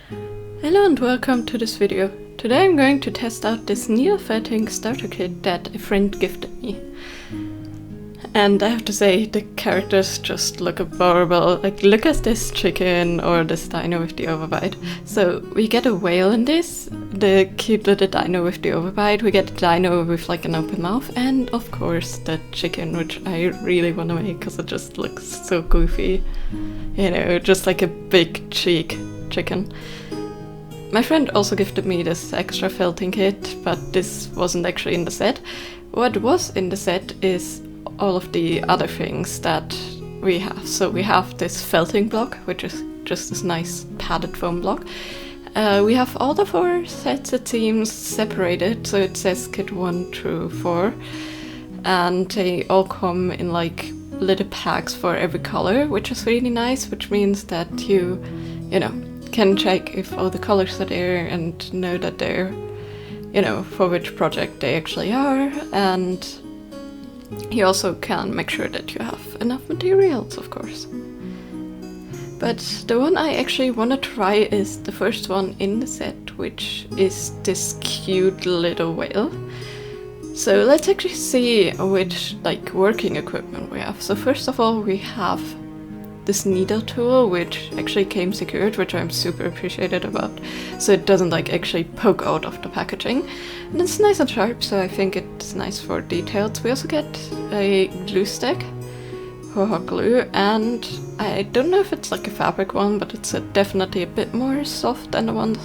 Hello and welcome to this video. Today I'm going to test out this needle felting starter kit that a friend gifted me. And I have to say, the characters just look adorable. Like, look at this chicken or this dino with the overbite. So we get a whale in this, the cute little dino with the overbite, we get a dino with like an open mouth, and of course the chicken, which I really want to make because it just looks so goofy. You know, just like a big cheek chicken. My friend also gifted me this extra felting kit, but this wasn't actually in the set. What was in the set is all of the other things that we have. So we have this felting block, which is just this nice padded foam block. We have all the 4 sets, it seems, separated, so it says kit 1 through 4. And they all come in like little packs for every color, which is really nice, which means that you know, can check if all the colors are there and know that they're, you know, for which project they actually are, and you also can make sure that you have enough materials, of course. But the one I actually want to try is the first one in the set, which is this cute little whale. So let's actually see which like working equipment we have. So first of all, we have this needle tool, which actually came secured, which I'm super appreciated about, so it doesn't like actually poke out of the packaging, and it's nice and sharp, so I think it's nice for details. We also get a glue stick for hot glue, and I don't know if it's like a fabric one, but it's definitely a bit more soft than the ones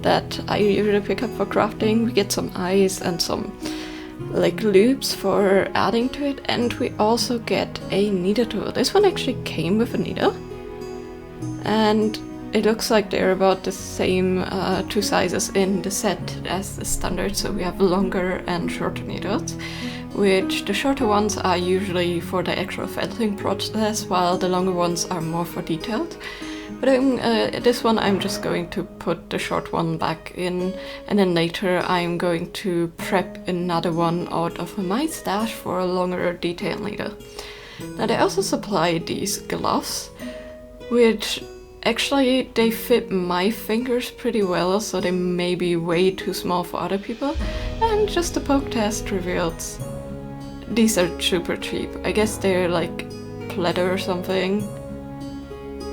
that I usually pick up for crafting. We get some eyes and some like loops for adding to it, and we also get a needle tool. This one actually came with a needle, and it looks like they're about the same 2 sizes in the set as the standard, so we have longer and shorter needles, which the shorter ones are usually for the actual felting process, while the longer ones are more for details. But this one I'm just going to put the short one back in, and then later I'm going to prep another one out of my stash for a longer detail needle. Now they also supply these gloves, which actually they fit my fingers pretty well, so they may be way too small for other people, and just a poke test revealed these are super cheap. I guess they're like pleather or something,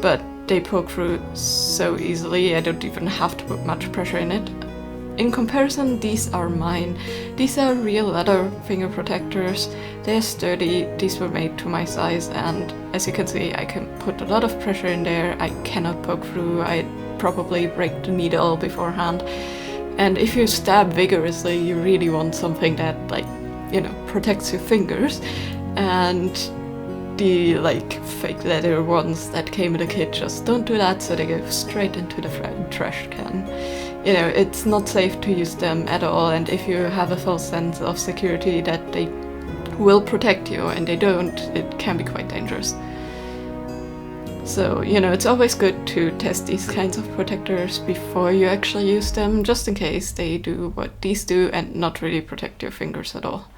but they poke through so easily, I don't even have to put much pressure in it. In comparison, these are mine. These are real leather finger protectors. They're sturdy, these were made to my size, and as you can see, I can put a lot of pressure in there. I cannot poke through, I'd probably break the needle beforehand. And if you stab vigorously, you really want something that, like, you know, protects your fingers. And the like fake leather ones that came in the kit just don't do that, so they go straight into the trash can. You know, it's not safe to use them at all, and if you have a false sense of security that they will protect you and they don't, it can be quite dangerous. So, you know, it's always good to test these kinds of protectors before you actually use them, just in case they do what these do and not really protect your fingers at all.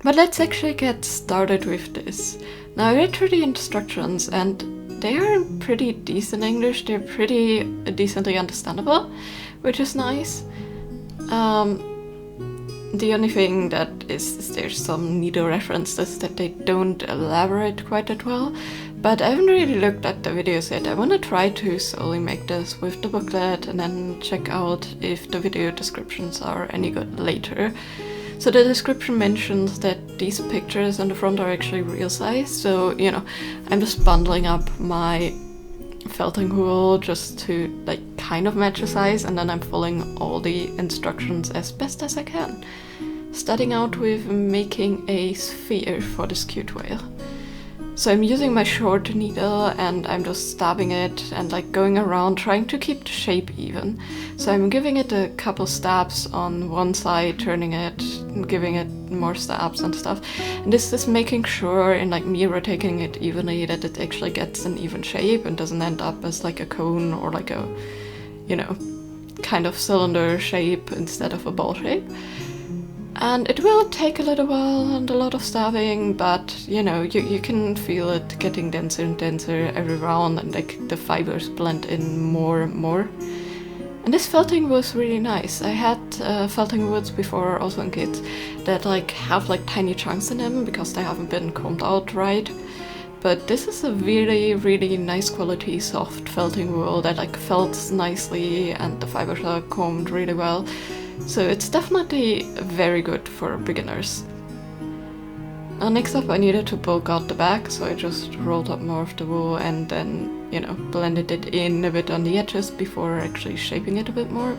But let's actually get started with this. Now I read through the instructions and they are in pretty decent English, they're pretty decently understandable, which is nice. The only thing that is there's some needle references that they don't elaborate quite that well, but I haven't really looked at the videos yet. I want to try to solely make this with the booklet and then check out if the video descriptions are any good later. So the description mentions that these pictures on the front are actually real size, so, you know, I'm just bundling up my felting tool just to like kind of match the size, and then I'm following all the instructions as best as I can. Starting out with making a sphere for this cute whale. So I'm using my short needle and I'm just stabbing it and like going around trying to keep the shape even. So I'm giving it a couple stabs on one side, turning it, and giving it more stabs and stuff. And this is making sure, in like me rotating it evenly, that it actually gets an even shape and doesn't end up as like a cone or like a, you know, kind of cylinder shape instead of a ball shape. And it will take a little while and a lot of stabbing, but you know, you can feel it getting denser and denser every round, and like the fibers blend in more and more. And this felting was really nice. I had felting woods before, also in kits, that like have like tiny chunks in them because they haven't been combed out right. But this is a really, really nice quality soft felting wool that like felts nicely, and the fibers are combed really well. So it's definitely very good for beginners. Now next up I needed to bulk out the back, so I just rolled up more of the wool and then, you know, blended it in a bit on the edges before actually shaping it a bit more.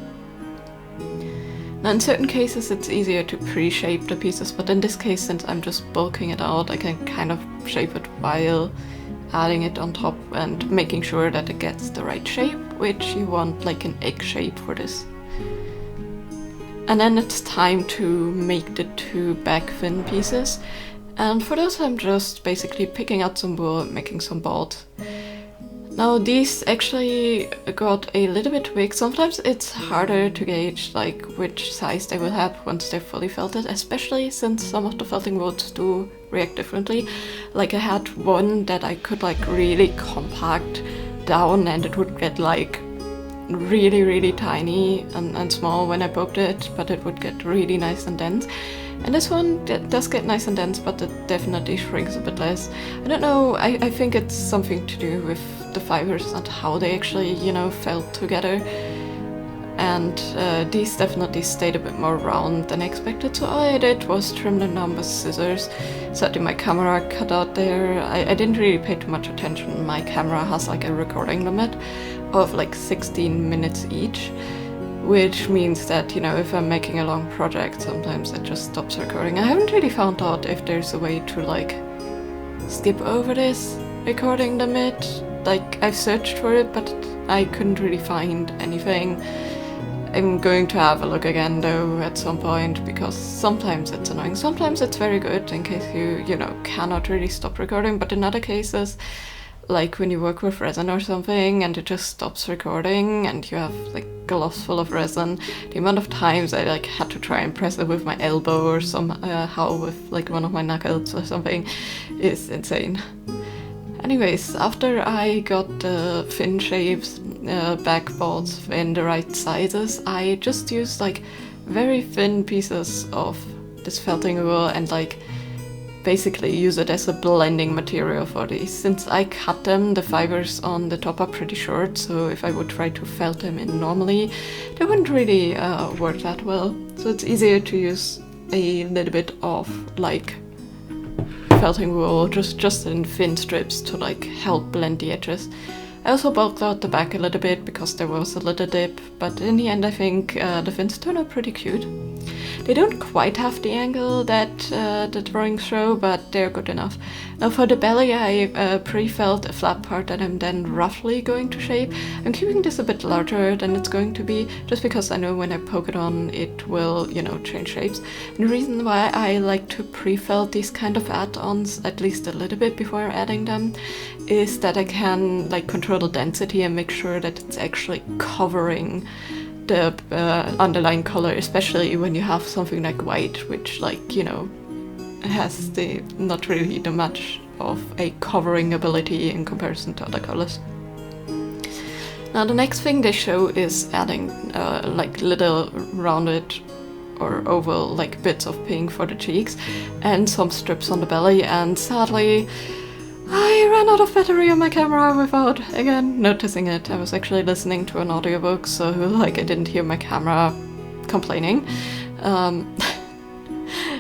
Now in certain cases it's easier to pre-shape the pieces, but in this case, since I'm just bulking it out, I can kind of shape it while adding it on top and making sure that it gets the right shape, which you want like an egg shape for this. And then it's time to make the two back fin pieces. And for those I'm just basically picking out some wool and making some bolts. Now these actually got a little bit big. Sometimes it's harder to gauge like which size they will have once they're fully felted, especially since some of the felting woods do react differently. Like I had one that I could like really compact down and it would get like really tiny and small when I poked it, but it would get really nice and dense. And this one does get nice and dense, but it definitely shrinks a bit less. I don't know, I think it's something to do with the fibers and how they actually, you know, felt together. And these definitely stayed a bit more round than I expected, so all I did was trim them down with scissors. Sadly my camera cut out there. I didn't really pay too much attention. My camera has like a recording limit of like 16 minutes each, which means that, you know, if I'm making a long project, sometimes it just stops recording. I haven't really found out if there's a way to like skip over this recording limit. Like I've searched for it, but I couldn't really find anything. I'm going to have a look again though at some point, because sometimes it's annoying. Sometimes it's very good in case you know, cannot really stop recording, but in other cases, like when you work with resin or something and it just stops recording and you have like gloves full of resin, the amount of times I like had to try and press it with my elbow or somehow with like one of my knuckles or something is insane. Anyways, after I got the fin shapes, back bolts in the right sizes, I just used like very thin pieces of this felting wool and like basically use it as a blending material for these. Since I cut them, the fibers on the top are pretty short, so if I would try to felt them in normally, they wouldn't really work that well. So it's easier to use a little bit of like felting wool just in thin strips to like help blend the edges. I also bulked out the back a little bit because there was a little dip, but in the end I think the fins turn out pretty cute. They don't quite have the angle that the drawings show, but they're good enough. Now for the belly, I pre-felt a flat part that I'm then roughly going to shape. I'm keeping this a bit larger than it's going to be, just because I know when I poke it on, it will, you know, change shapes. And the reason why I like to pre-felt these kind of add-ons at least a little bit before adding them is that I can like control the density and make sure that it's actually covering the underlying color, especially when you have something like white, which like, you know, has the not really the much of a covering ability in comparison to other colors. Now the next thing they show is adding like little rounded or oval like bits of pink for the cheeks and some strips on the belly, and sadly I ran out of battery on my camera without, again, noticing it. I was actually listening to an audiobook, so like I didn't hear my camera complaining.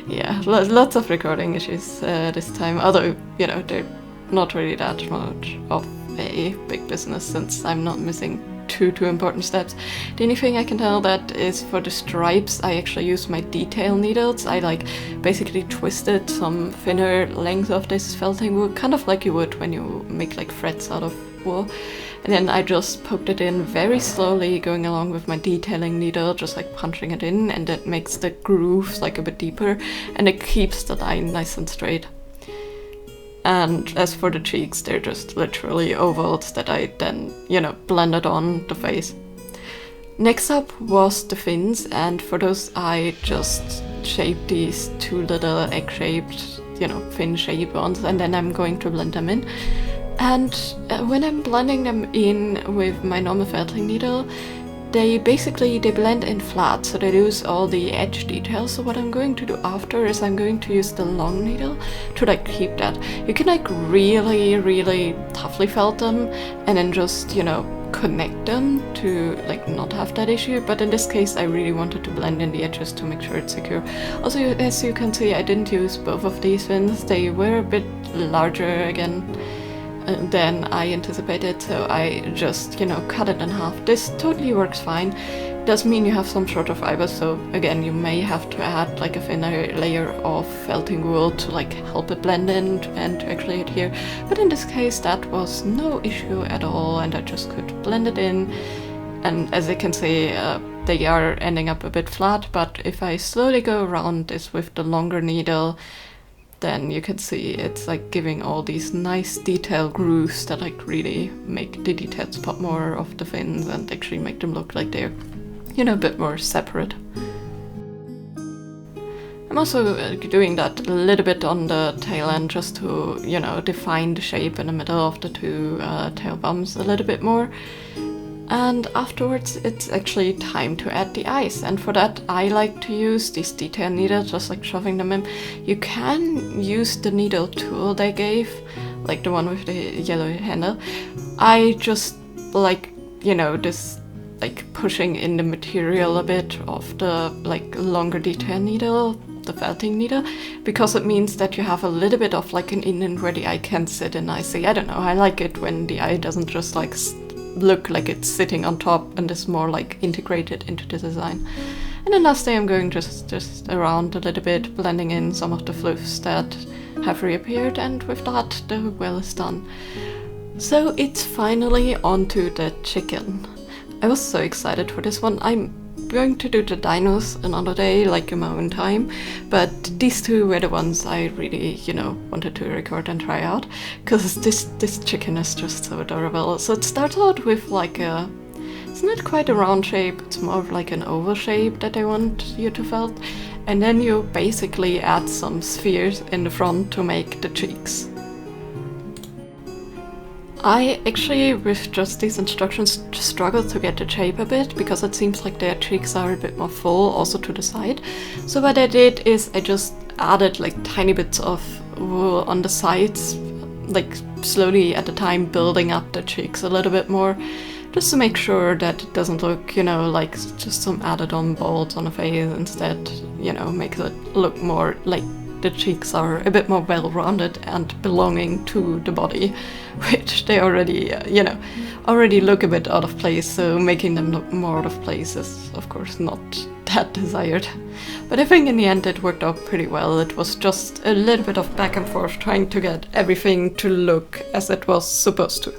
Yeah, lots of recording issues this time, although, you know, they're not really that much of a big business since I'm not missing two important steps. The only thing I can tell that is for the stripes, I actually used my detail needles. I like basically twisted some thinner length of this felting wool, kind of like you would when you make like threads out of wool. And then I just poked it in very slowly, going along with my detailing needle, just like punching it in, and that makes the grooves like a bit deeper, and it keeps the line nice and straight. And as for the cheeks, they're just literally ovals that I then, you know, blended on the face. Next up was the fins, and for those I just shaped these 2 little egg-shaped, fin shaped ones, and then I'm going to blend them in. And when I'm blending them in with my normal felting needle, they blend in flat, so they lose all the edge details. So what I'm going to do after is I'm going to use the long needle to keep that. You can really, really toughly felt them and then just, connect them to not have that issue, but in this case I really wanted to blend in the edges to make sure it's secure. Also, as you can see, I didn't use both of these fins. They were a bit larger again than I anticipated, so I just cut it in half. This totally works fine. Does mean you have some shorter fibers, so again you may have to add a thinner layer of felting wool to help it blend in and to actually adhere, but in this case that was no issue at all, and I just could blend it in. And as you can see, they are ending up a bit flat, but if I slowly go around this with the longer needle, then you can see it's giving all these nice detail grooves that really make the details pop more of the fins and actually make them look like they're a bit more separate. I'm also doing that a little bit on the tail end just to, define the shape in the middle of the 2 tail bumps a little bit more. And afterwards it's actually time to add the eyes, and for that I like to use these detail needles, just shoving them in. You can use the needle tool they gave, the one with the yellow handle. I just this pushing in the material a bit of the longer detail needle, the felting needle, because it means that you have a little bit of an indent where the eye can sit in nicely. I don't know, I like it when the eye doesn't just look like it's sitting on top and is more integrated into the design. And then lastly I'm going just around a little bit, blending in some of the fluffs that have reappeared, and with that the well is done. So it's finally onto the chicken. I was so excited for this one. I'm going to do the dinos another day, in my own time, but these 2 were the ones I really, wanted to record and try out, because this chicken is just so adorable. So it starts out with it's not quite a round shape, it's more of an oval shape that I want you to felt, and then you basically add some spheres in the front to make the cheeks. I actually, with just these instructions, struggled to get the shape a bit, because it seems like their cheeks are a bit more full, also to the side. So what I did is I just added tiny bits of wool on the sides, slowly at a time, building up the cheeks a little bit more, just to make sure that it doesn't look, just some added on bolts on the face. Instead, makes it look more like the cheeks are a bit more well-rounded and belonging to the body, which they already, already look a bit out of place, so making them look more out of place is, of course, not that desired. But I think in the end it worked out pretty well. It was just a little bit of back and forth trying to get everything to look as it was supposed to.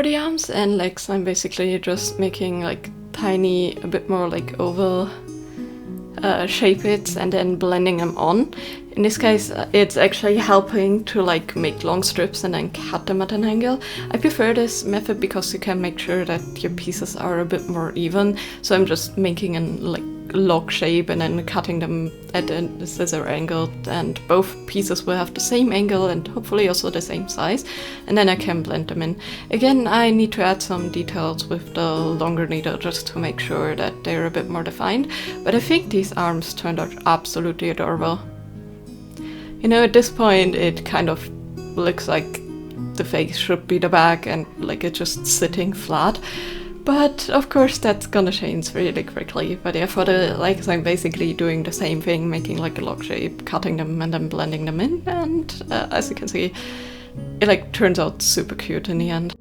the arms and legs, I'm basically just making like tiny, a bit more like oval shape bits and then blending them on. In this case, it's actually helping to like make long strips and then cut them at an angle. I prefer this method because you can make sure that your pieces are a bit more even. So I'm just making a like log shape and then cutting them at a scissor angle, and both pieces will have the same angle and hopefully also the same size, and then I can blend them in. Again, I need to add some details with the longer needle just to make sure that they're a bit more defined, but I think these arms turned out absolutely adorable. You know, at this point it kind of looks like the face should be the back and like it's just sitting flat. But of course that's gonna change really quickly. But yeah, for the legs I'm basically doing the same thing, making like a log shape, cutting them and then blending them in, and as you can see, it like turns out super cute in the end.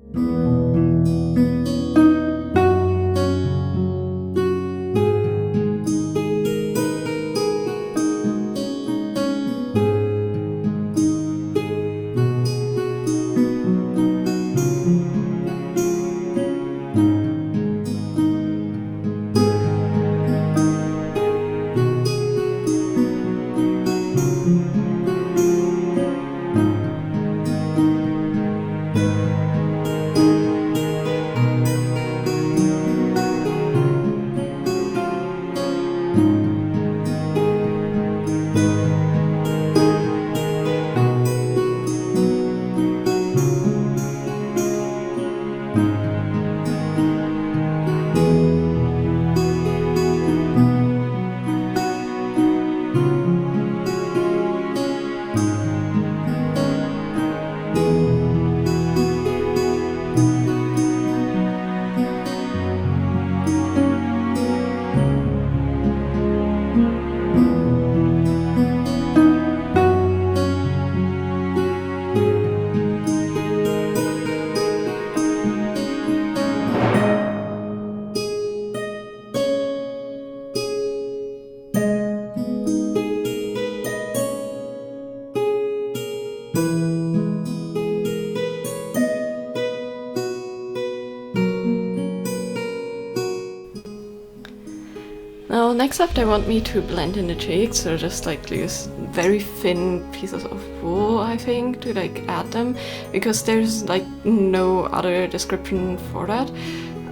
Now next up they want me to blend in the cheeks, so just like use very thin pieces of wool, I think, to like add them, because there's like no other description for that.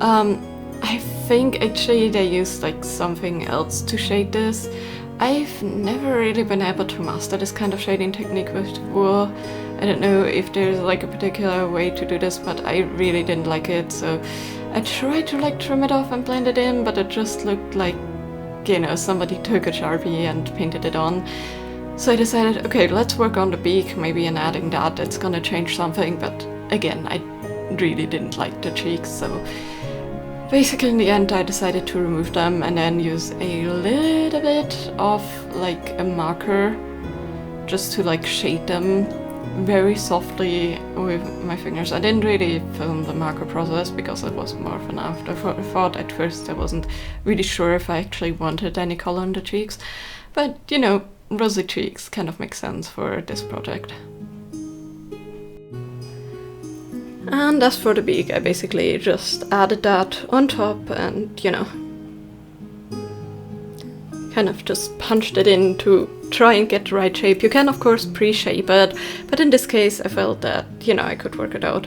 I think actually they use like something else to shade this. I've never really been able to master this kind of shading technique with wool. I don't know if there's like a particular way to do this, but I really didn't like it, so I tried to like trim it off and blend it in, but it just looked like, you know, somebody took a Sharpie and painted it on. So I decided, okay, let's work on the beak, maybe in adding that, it's gonna change something, but again, I really didn't like the cheeks, so basically in the end I decided to remove them and then use a little bit of like a marker just to like shade them very softly with my fingers. I didn't really film the marker process because it was more of an afterthought. At first I wasn't really sure if I actually wanted any color on the cheeks, but you know, rosy cheeks kind of makes sense for this project. And as for the beak, I basically just added that on top and, you know, kind of just punched it in to try and get the right shape. You can of course pre-shape it, but in this case I felt that, you know, I could work it out.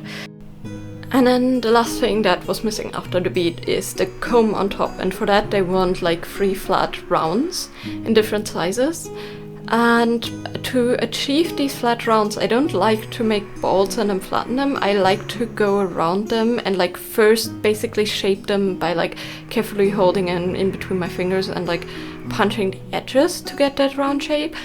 And then the last thing that was missing after the bead is the comb on top, and for that they want like 3 flat rounds in different sizes. And to achieve these flat rounds, I don't like to make balls and then flatten them. I like to go around them and like first basically shape them by like carefully holding in between my fingers and like punching the edges to get that round shape.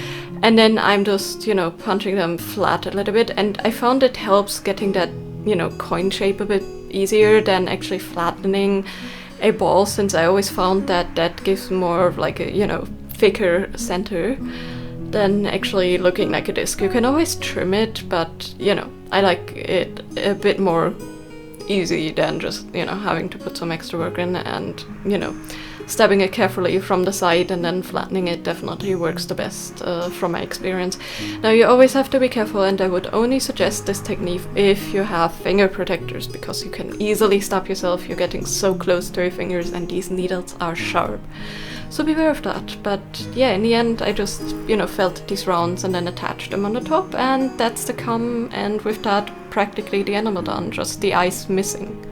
And then I'm just, you know, punching them flat a little bit, and I found it helps getting that, you know, coin shape a bit easier than actually flattening a ball, since I always found that that gives more of like a, you know, thicker center than actually looking like a disc. You can always trim it, but you know, I like it a bit more easy than just, you know, having to put some extra work in. And you know, stabbing it carefully from the side and then flattening it definitely works the best from my experience. Now you always have to be careful, and I would only suggest this technique if you have finger protectors, because you can easily stab yourself. You're getting so close to your fingers and these needles are sharp. So beware of that. But yeah, in the end I just, felt these rounds and then attached them on the top, and that's the cum, and with that practically the animal done, just the eyes missing.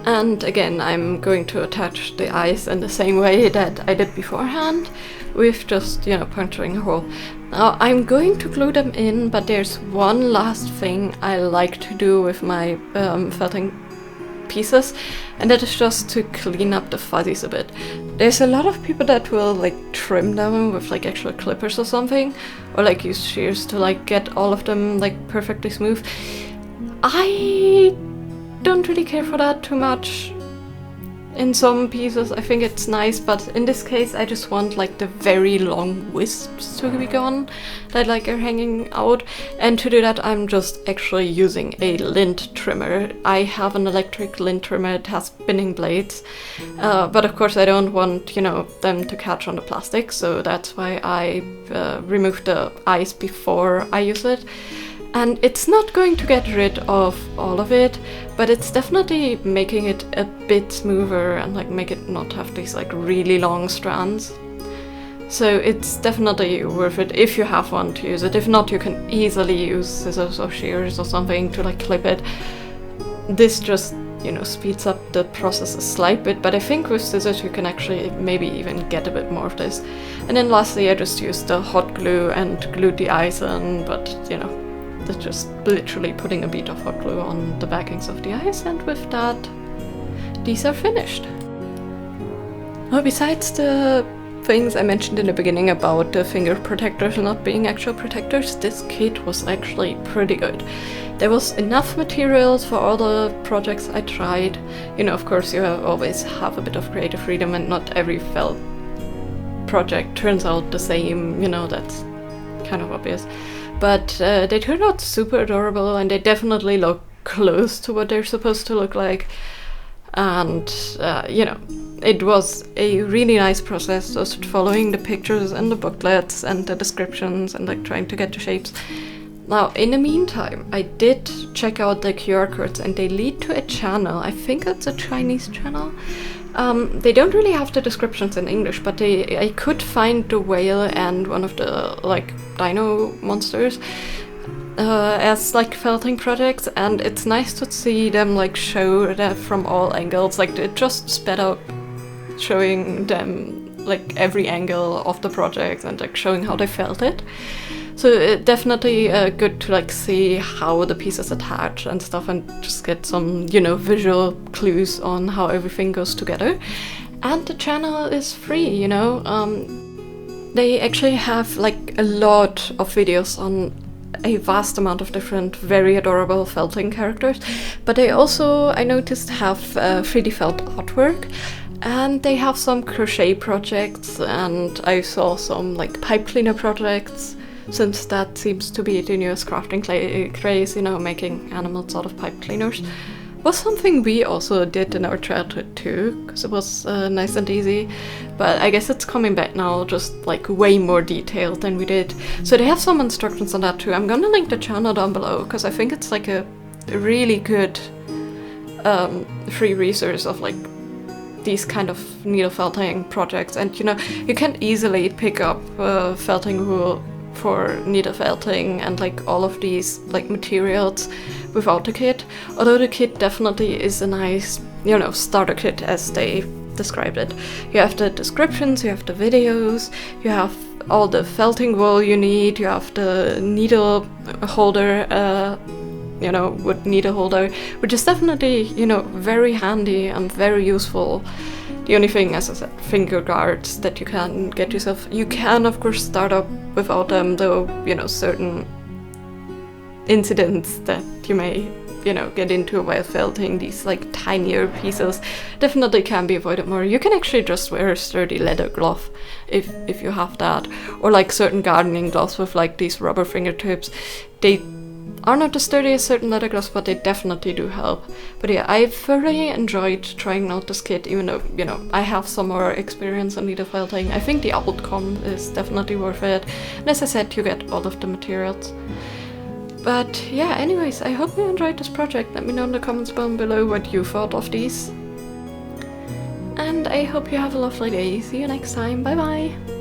And again, I'm going to attach the eyes in the same way that I did beforehand, with just, puncturing a hole. Now I'm going to glue them in, but there's one last thing I like to do with my felting pieces, and that is just to clean up the fuzzies a bit. There's a lot of people that will trim them with actual clippers or something, or use shears to get all of them perfectly smooth. I don't really care for that too much. In some pieces I think it's nice, but in this case I just want the very long wisps to be gone that are hanging out, and to do that I'm just actually using a lint trimmer. I have an electric lint trimmer, it has spinning blades, but of course I don't want them to catch on the plastic, so that's why I remove the eyes before I use it. And it's not going to get rid of all of it, but it's definitely making it a bit smoother and make it not have these really long strands. So it's definitely worth it if you have one to use it. If not, you can easily use scissors or shears or something to clip it. This just speeds up the process a slight bit, but I think with scissors you can actually maybe even get a bit more of this. And then lastly I just used the hot glue and glued the eyes in, but that's just literally putting a bead of hot glue on the backings of the eyes, and with that, these are finished. Well, besides the things I mentioned in the beginning about the finger protectors not being actual protectors, this kit was actually pretty good. There was enough materials for all the projects I tried. Of course you always have a bit of creative freedom, and not every felt project turns out the same, that's kind of obvious. But they turned out super adorable, and they definitely look close to what they're supposed to look like. And, it was a really nice process, just following the pictures and the booklets and the descriptions and trying to get the shapes. Now, in the meantime, I did check out the QR codes, and they lead to a channel. I think it's a Chinese channel. They don't really have the descriptions in English, but I could find the whale and one of the dino monsters as felting projects, and it's nice to see them show that from all angles. It just sped up showing them every angle of the project and showing how they felt it. So it definitely good to see how the pieces attach and stuff, and just get some visual clues on how everything goes together. And the channel is free, They actually have a lot of videos on a vast amount of different very adorable felting characters, but they also, I noticed, have 3D felt artwork, and they have some crochet projects, and I saw some pipe cleaner projects, since that seems to be the newest crafting craze, making animals out of pipe cleaners. Was something we also did in our childhood too, because it was nice and easy, but I guess it's coming back now, just way more detailed than we did. So they have some instructions on that too. I'm gonna link the channel down below, because I think it's a really good free resource of these kind of needle felting projects. And you can easily pick up felting wool for needle felting and all of these materials without the kit, although the kit definitely is a nice starter kit as they described it. You have the descriptions, you have the videos, you have all the felting wool you need, you have the needle holder, wood needle holder, which is definitely very handy and very useful. The only thing, as I said, finger guards that you can get yourself. You can, of course, start up without them, though, certain incidents that you may, get into while felting these, tinier pieces definitely can be avoided more. You can actually just wear a sturdy leather glove if you have that, or certain gardening gloves with these rubber fingertips. They are not as sturdy as certain leather gloves, but they definitely do help. But yeah, I thoroughly enjoyed trying out this kit, even though, you know, I have some more experience in leather felting. I think the outcome is definitely worth it. And as I said, you get all of the materials. But yeah, anyways, I hope you enjoyed this project. Let me know in the comments down below what you thought of these. And I hope you have a lovely day. See you next time. Bye bye!